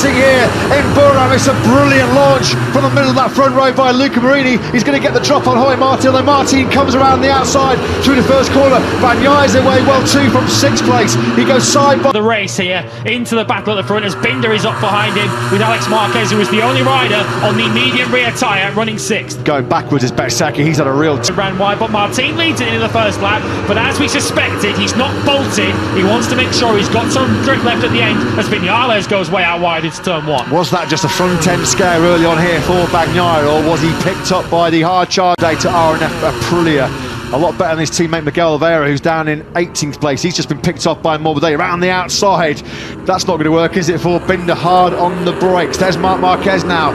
racing here in Berhasil. It's a brilliant launch from the middle of that front row by Luca Marini. He's going to get the drop on Jorge Martin, although Martin comes around the outside through the first corner. Bagnaya's away well too from 6th place. He goes side by the race here into the battle at the front as Binder is up behind him with Alex Marquez, who was the only rider on the medium rear tyre running 6th. Going backwards is Berhasil. He's had a real ran wide, but Martin leads it in the first lap. But as we suspected, he's not bolted. He wants to make sure he's got some grip left at the end as Vinales goes way out wide into turn 1. Was that just a front end scare early on here for Bagnaia, or was he picked up by the hard charge to RNF Aprilia? A lot better than his teammate Miguel Oliveira, who's down in 18th place. He's just been picked off by Morbidelli around the outside. That's not going to work, is it, for Binder? Hard on the brakes. There's Marc Marquez now,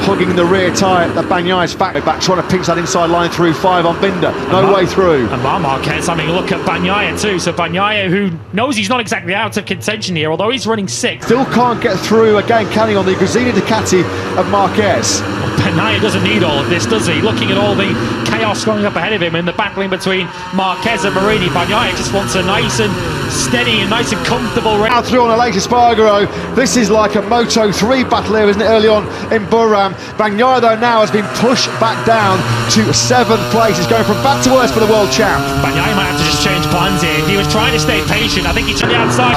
hugging the rear tyre at Bagnaia's factory back, trying to pinch that inside line through 5 on Binder. No way through. And Marc Marquez having a look at Bagnaia too. So Bagnaia, who knows he's not exactly out of contention here, although he's running 6th. Still can't get through again, can he, on the Gresini Ducati of Marquez. Bagnaia doesn't need all of this, does he? Looking at all the chaos going up ahead of him and the battling between Marquez and Marini, Bagnaia just wants a nice and steady and nice and comfortable race. Now through on a late Espargaro. This is like a Moto3 battle here, isn't it, early on in Berhasil. Bagnaia, though, now has been pushed back down to 7th place. He's going from bad to worse for the world champ. Bagnaia might have to just change plans here. He was trying to stay patient. I think he's on the outside.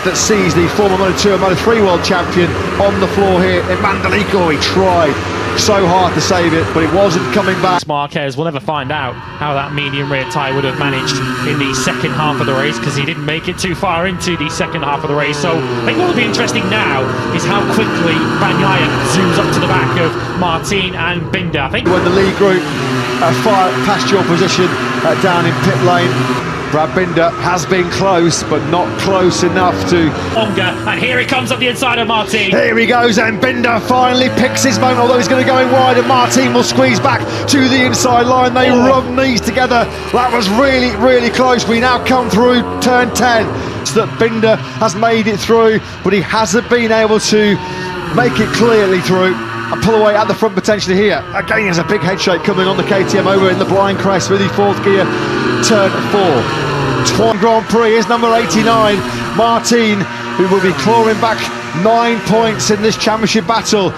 That sees the former Moto2 and Moto3 world champion on the floor here in Mandalico. He tried so hard to save it, but it wasn't coming back. Marquez will never find out how that medium rear tyre would have managed in the second half of the race, because he didn't make it too far into the second half of the race. So I think what will be interesting now is how quickly Bagnaia zooms up to the back of Martin and Binder. I think when the lead group fire past your position down in pit lane, Brad Binder has been close, but not close enough to... Longer, and here he comes up the inside of Martin. Here he goes, and Binder finally picks his moment, although he's going to go in wide, and Martin will squeeze back to the inside line. They rub knees together. That was really, really close. We now come through turn 10. So that Binder has made it through, but he hasn't been able to make it clearly through. A pull away at the front potentially here. Again, there's a big head shake coming on the KTM over in the blind crest with the 4th gear, turn 4. Twan Grand Prix is number 89. Martin, who will be clawing back 9 points in this championship battle.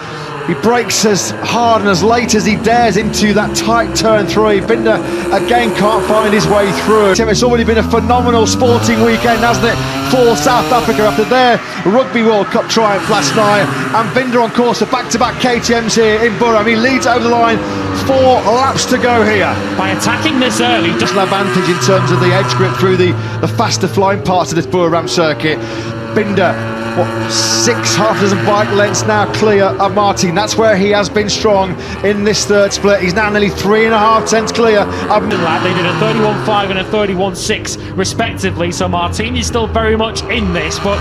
He brakes as hard and as late as he dares into that tight turn 3. Binder again can't find his way through. It's already been a phenomenal sporting weekend, hasn't it, for South Africa after their Rugby World Cup triumph last night. And Binder on course for back-to-back KTMs here in Berhasil. He leads over the line, 4 laps to go here. By attacking this early, just an advantage in terms of the edge grip through the faster flying parts of this Berhasil circuit. Binder, what, 6 half-dozen bike lengths now clear of Martin. That's where he has been strong in this third split. He's now nearly 3.5 tenths clear. They did a 31.5 and a 31.6 respectively, so Martin is still very much in this, but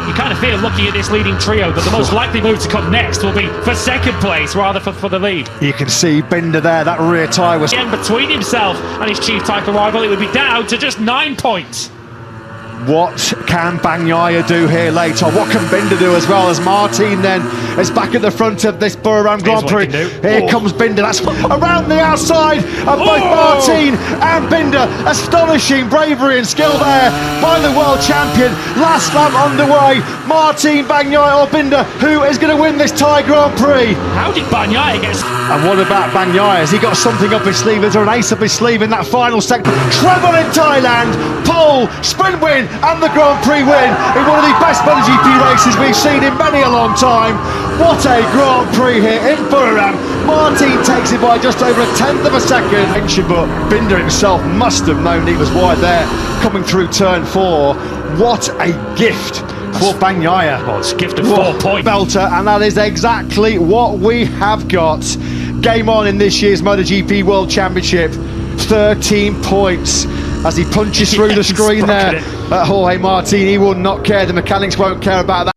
you kind of feel, looking at this leading trio, that the most likely move to come next will be for 2nd place rather for the lead. You can see Binder there, that rear tyre was... And between himself and his chief title rival, it would be down to just 9 points. What can Bagnaia do here later? What can Binder do as well, as Martin then is back at the front of this Berhasil Grand Prix? Here comes Binder. That's around the outside of both Martin and Binder. Astonishing bravery and skill there by the world champion. Last lap underway. Martin, Bagnaia or Binder, who is going to win this Thai Grand Prix? How did Bagnaia get... And what about Bagnaia? Has he got something up his sleeve? Is there an ace up his sleeve in that final sector? Treble in Thailand, pole, sprint win, and the Grand Prix win in one of the best Motogp races we've seen in many a long time. What a Grand Prix here in Berhasil. Martin takes it by just over 1/10 of a second. But Binder himself must have known he was wide there, coming through turn 4. What a gift for Bagnaia. Well, it's a gift of 4 points. Belter, and that is exactly what we have got. Game on in this year's MotoGP World Championship. 13 points as he punches through the screen there at Jorge Martin. He will not care. The mechanics won't care about that.